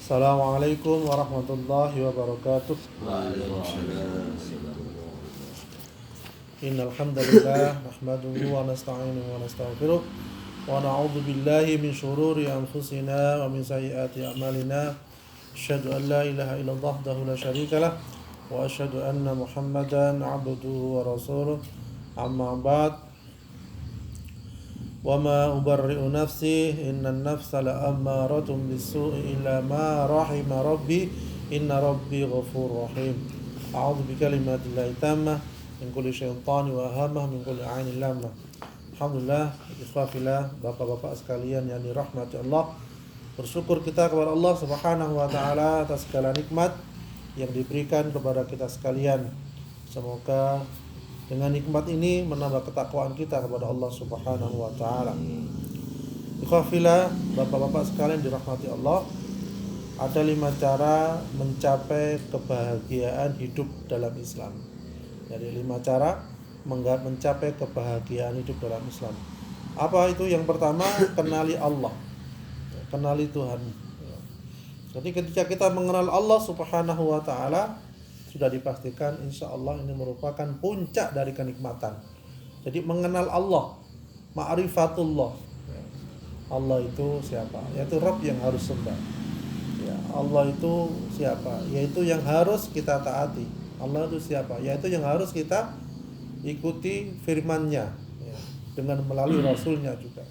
Assalamualaikum warahmatullahi wabarakatuh. Waalaikumsalam. Innal hamdalillah nahmaduhu wa nasta'inuhu wa nastaghfiruh wa na'udzu billahi min shururi anfusina wa min sayyiati a'malina. Asyhadu an la ilaha illallah wahdahu la syarika lah wa asyhadu anna Muhammadan 'abduhu wa rasuluh. Amma ba'd. Wa ma ubarri'u nafsi innan nafsa la'ammaratun bis-su'i illa ma rahima rabbi inna rabbi ghafurur rahim. A'udzu bikalimatillahi tammah min kulli syaitani wa hamah min kulli 'ainin lamah. Alhamdulillah, ikhwafillah, bapak-bapak sekalian yang dirahmati Allah. Bersyukur kita kepada Allah Subhanahu wa taala atas segala nikmat yang diberikan kepada kita sekalian. Semoga dengan nikmat ini menambah ketakwaan kita kepada Allah Subhanahu wa taala. Ikhwafillah, bapak-bapak sekalian dirahmati Allah. Ada 5 cara mencapai kebahagiaan hidup dalam Islam. Jadi 5 cara mencapai kebahagiaan hidup dalam Islam. Apa itu? Yang pertama, kenali Allah. Kenali Tuhan. Jadi ketika kita mengenal Allah Subhanahu wa taala, sudah dipastikan insya Allah ini merupakan puncak dari kenikmatan. Jadi mengenal Allah, ma'rifatullah. Allah itu siapa? Yaitu Rabb yang harus sembah. Ya, Allah itu siapa? Yaitu yang harus kita taati. Allah itu siapa? Yaitu yang harus kita ikuti firman-Nya, ya, dengan melalui Rasul-Nya juga.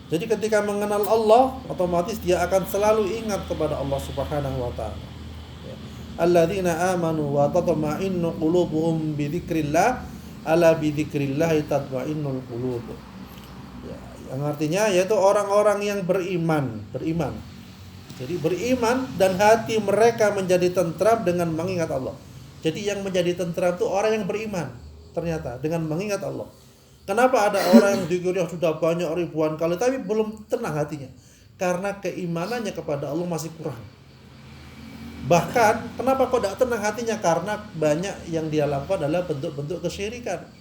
Jadi ketika mengenal Allah, otomatis dia akan selalu ingat kepada Allah Subhanahu wa taala. Alladzina amanu wa tatma'innu qulubuhum bi dzikrillah, ala bi dzikrillah tatma'innul qulub. Ya, yang artinya yaitu orang-orang yang beriman. Jadi beriman dan hati mereka menjadi tentram dengan mengingat Allah. Jadi yang menjadi tentram itu orang yang beriman ternyata dengan mengingat Allah. Kenapa ada orang yang zikirnya sudah banyak ribuan kali tapi belum tenang hatinya? Karena keimanannya kepada Allah masih kurang. Bahkan kenapa kok tidak tenang hatinya? Karena banyak yang dia lakukan adalah bentuk-bentuk kesyirikan.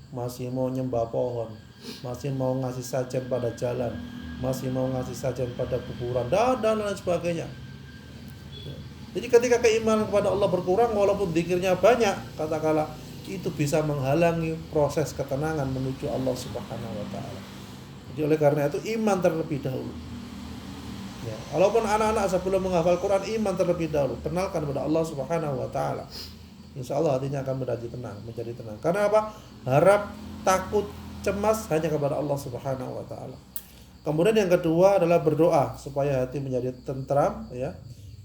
Masih mau nyembah pohon, masih mau ngasih sajen pada jalan, masih mau ngasih sajen pada kuburan dan lain sebagainya. Jadi ketika keimanan kepada Allah berkurang, walaupun zikirnya banyak, katakanlah, itu bisa menghalangi proses ketenangan menuju Allah Subhanahu wa taala. Jadi oleh karena itu iman terlebih dahulu. Ya, walaupun anak-anak sebelum menghafal Quran, iman terlebih dahulu, kenalkan kepada Allah Subhanahu wa taala. Insyaallah hatinya akan menjadi tenang. Karena apa? Harap, takut, cemas hanya kepada Allah Subhanahu wa taala. Kemudian yang kedua adalah berdoa supaya hati menjadi tentram, ya.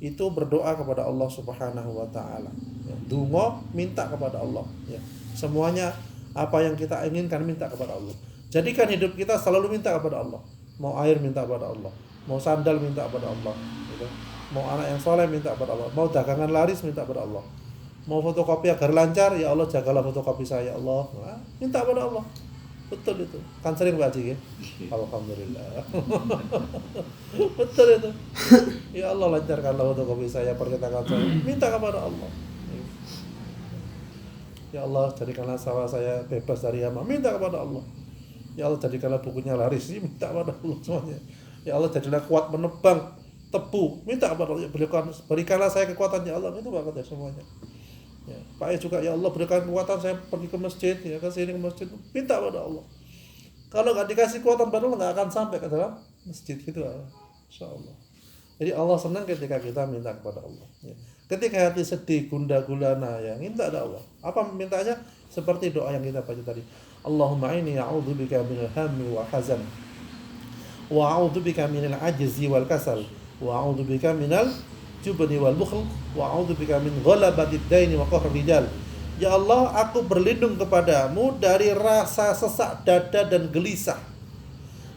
Itu berdoa kepada Allah Subhanahu wa taala. Ya, donga, minta kepada Allah, ya. Semuanya apa yang kita inginkan minta kepada Allah. Jadikan hidup kita selalu minta kepada Allah. Mau air minta kepada Allah, mau sandal minta kepada Allah, gitu. Mau anak yang soleh minta kepada Allah, mau dagangan laris minta kepada Allah. Mau fotokopi agar lancar, ya Allah jagalah fotokopi saya, ya Allah. Nah, minta kepada Allah. Betul itu. Kan sering Pak Haji ya? Alhamdulillah. Betul itu. Ya Allah lancarkanlah fotokopi saya, percetakan saya. Minta kepada Allah. Ya Allah jadikanlah sawah saya bebas dari hama. Minta kepada Allah. Ya Allah jadikanlah bukunya laris. Minta kepada Allah semuanya. Ya Allah jadilah kuat menebang tebu. Minta kepada Allah. Berikanlah saya kekuatan ya Allah. Itu banget ya semuanya. Ya, Pak ya juga, ya Allah berikan kekuatan saya pergi ke masjid, ya ke sini ke masjid, minta pada Allah. Kalau nggak dikasih kekuatan pada Allah, nggak akan sampai ke dalam masjid gitu, insyaallah. Jadi Allah senang ketika kita minta kepada Allah. Ya. Ketika hati sedih, gundah gulana, ya minta kepada Allah. Apa mintanya? Seperti doa yang kita baca tadi. Allahumma inni a'udzubika minal hammi wa hazan, wa a'udzubika minal ajzi wal kasal, wa a'udzubika minal jubni wal bukhl, wa a'udzubika min ghalabatid daini wa qahril rijal. Ya Allah, aku berlindung kepadamu dari rasa sesak dada dan gelisah.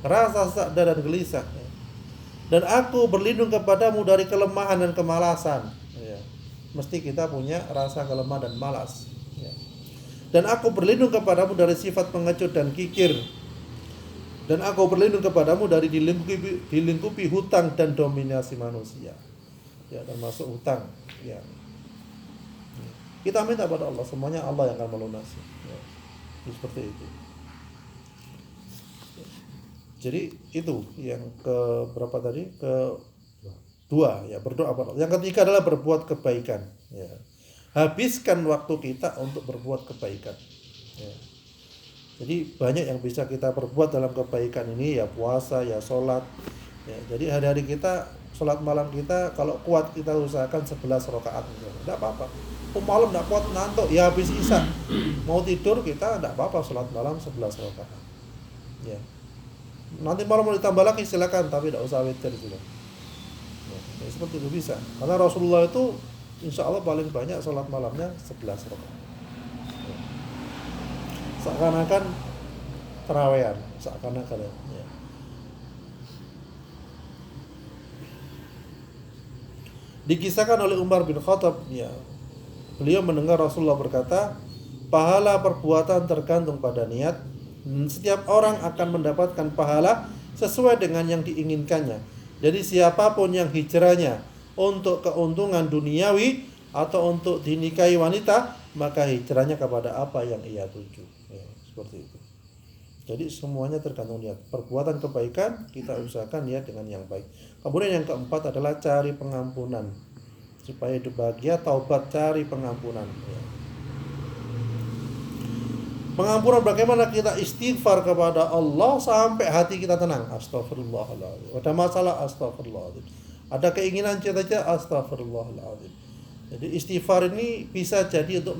Rasa sesak dada dan gelisah. Dan aku berlindung kepadamu dari kelemahan dan kemalasan. Ya. Mesti kita punya rasa kelemah dan malas. Ya. Dan aku berlindung kepadamu dari sifat pengecut dan kikir. Dan aku berlindung kepadamu dari dilingkupi hutang dan dominasi manusia. Ya, termasuk hutang, ya. Kita minta pada Allah, semuanya Allah yang akan melunasi, ya. Seperti itu. Jadi itu yang ke berapa tadi? Ke dua ya, berdoa kepada Allah. Yang ketiga adalah berbuat kebaikan ya. Habiskan waktu kita untuk berbuat kebaikan ya. Jadi banyak yang bisa kita perbuat dalam kebaikan ini ya, puasa ya, sholat ya. Jadi hari-hari kita, sholat malam kita kalau kuat kita usahakan 11 rakaat misalnya. Enggak apa-apa. Malam enggak kuat ngantuk ya, habis isya mau tidur kita enggak apa-apa, sholat malam 11 rakaat ya. Nanti malam mau ditambah lagi silakan, tapi enggak usah witir juga ya, seperti itu bisa. Karena Rasulullah itu insya Allah paling banyak sholat malamnya 11 rakaat ya. Seakan-akan terawehan, seakan-akan ya. Dikisahkan oleh Umar bin Khattab ya, beliau mendengar Rasulullah berkata, pahala perbuatan tergantung pada niat. Setiap orang akan mendapatkan pahala sesuai dengan yang diinginkannya. Jadi siapapun yang hijrahnya untuk keuntungan duniawi atau untuk dinikahi wanita, maka hijrahnya kepada apa yang ia tuju ya, seperti itu. Jadi semuanya tergantung niat. Perbuatan kebaikan kita usahakan niat dengan yang baik. Kemudian yang keempat adalah cari pengampunan. Supaya hidup bahagia, taubat, cari pengampunan ya. Pengampunan bagaimana kita istighfar kepada Allah sampai hati kita tenang. Astaghfirullahaladzim. Ada masalah, astaghfirullahaladzim. Ada keinginan cita-cita, astaghfirullahaladzim. Jadi istighfar ini bisa jadi untuk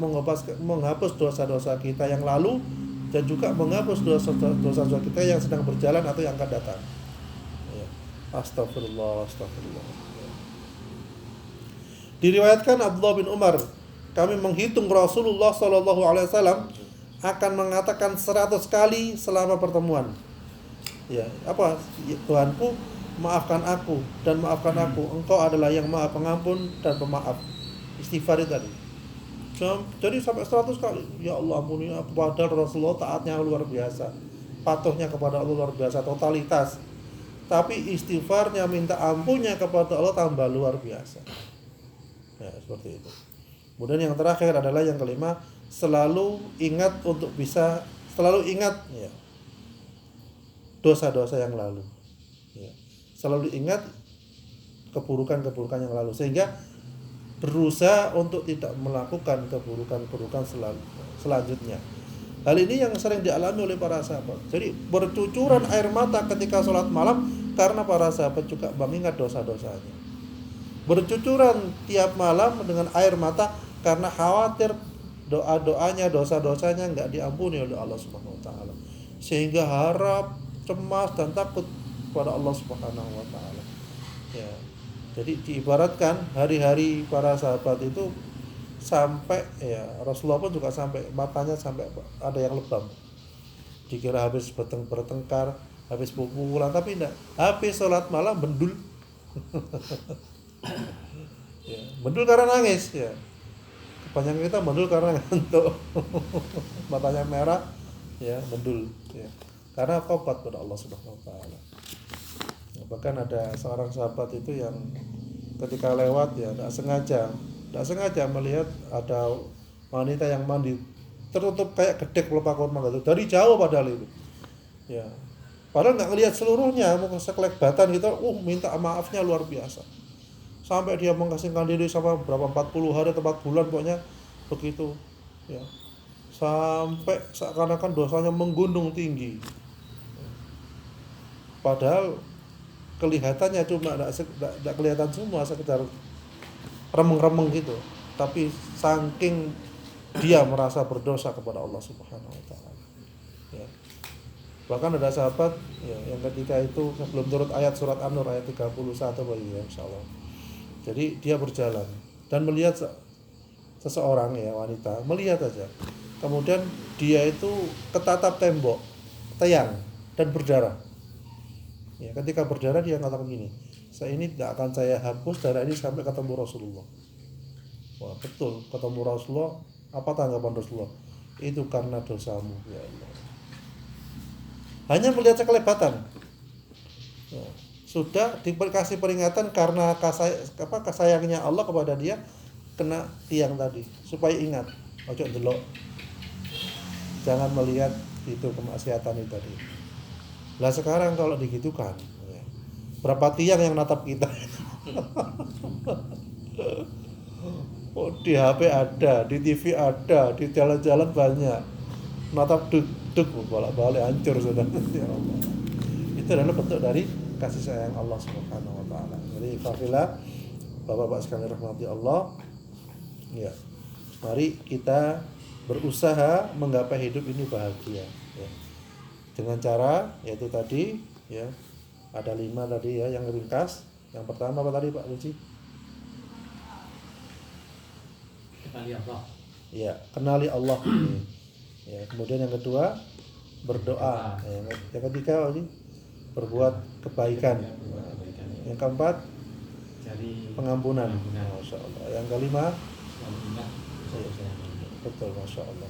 menghapus dosa-dosa kita yang lalu dan juga menghapus dosa-dosa kita yang sedang berjalan atau yang akan datang ya. Astagfirullah, astagfirullah ya. Diriwayatkan Abdullah bin Umar, kami menghitung Rasulullah SAW akan mengatakan 100 kali selama pertemuan ya, apa ya, Tuhanku maafkan aku dan maafkan aku, Engkau adalah yang maha pengampun dan pemaaf. Istighfar itu tadi. Jadi sampai 100 kali. Ya Allah ampuni aku. Padahal Rasulullah taatnya luar biasa, patuhnya kepada Allah luar biasa, totalitas. Tapi istighfarnya, minta ampunnya kepada Allah tambah luar biasa ya, seperti itu. Kemudian yang terakhir adalah yang kelima, selalu ingat ya, dosa-dosa yang lalu ya. Selalu ingat keburukan-keburukan yang lalu, sehingga berusaha untuk tidak melakukan keburukan-keburukan selanjutnya. Hal ini yang sering dialami oleh para sahabat. Jadi bercucuran air mata ketika sholat malam karena para sahabat juga mengingat dosa-dosanya. Bercucuran tiap malam dengan air mata karena khawatir doa-doanya, dosa-dosanya enggak diampuni oleh Allah Subhanahu wa taala. Sehingga harap, cemas dan takut kepada Allah Subhanahu wa taala. Ya. Jadi diibaratkan hari-hari para sahabat itu sampai ya, Rasulullah pun juga sampai matanya sampai ada yang lebam. Dikira habis bertengkar, habis pukulan, tapi enggak. Habis sholat malam bendul. Ya, bendul karena nangis ya. Kebanyakan kita bendul karena ngantuk. Matanya merah ya, bendul ya. Karena taubat kepada Allah Subhanahu wa taala. Bahkan ada seorang sahabat itu yang ketika lewat ya tidak sengaja melihat ada wanita yang mandi tertutup kayak gedek pelepah kurma gitu dari jauh, padahal itu ya, padahal nggak ngelihat seluruhnya, mau sekelebatan gitu, minta maafnya luar biasa sampai dia mengasingkan diri sama berapa 40 hari atau 4 bulan pokoknya begitu ya, sampai seakan-akan dosanya menggunung tinggi, padahal kelihatannya cuma tidak kelihatan semua, sekedar remeng-remeng gitu, tapi saking dia merasa berdosa kepada Allah Subhanahu wa taala ya. Bahkan ada sahabat ya, yang ketika itu sebelum turut ayat surat An-Nur ayat 31 ya, insyaallah. Jadi dia berjalan dan melihat seseorang ya, wanita, melihat aja. Kemudian dia itu ketatap tembok tiang dan berdarah. Ya, ketika berdarah dia katakan gini, saya ini tidak akan saya hapus darah ini sampai ketemu Rasulullah. Wah betul, ketemu Rasulullah. Apa tanggapan Rasulullah? Itu karena dosamu ya Allah. Hanya melihat sekelebatan ya, sudah dikasih peringatan karena kasayangnya Allah kepada dia, kena tiang tadi supaya ingat, ojo delok, jangan melihat itu kemaksiatan itu tadi. Lah sekarang kalau digitukan, ya, berapa tiang yang natap kita? Oh, di HP ada, di TV ada, di jalan-jalan banyak. Natap duk bolak-balik hancur sudah. Ya Allah. Itu adalah bentuk dari kasih sayang Allah Subhanahu wa taala. Jadi fafilah Bapak-bapak sekalian rahmati Allah, ya. Mari kita berusaha menggapai hidup ini bahagia, ya. Dengan cara yaitu tadi, ya. Ada 5 tadi ya yang ringkas. Yang pertama apa tadi Pak Luci? Kenali Allah. Ya, kenali Allah. Ya, kemudian yang kedua berdoa. Ya, yang ketiga apa sih? Berbuat kebaikan. Yang keempat Cari pengampunan. Masya Allah. Yang kelima betul, Masya Allah.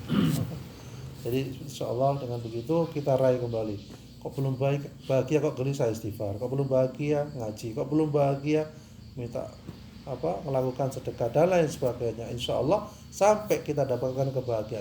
Jadi insya Allah dengan begitu kita raih kembali. Kok belum bahagia kok gelisah istighfar. Kok belum bahagia ngaji. Kok belum bahagia minta melakukan sedekah dan lain sebagainya. Insya Allah sampai kita dapatkan kebahagiaan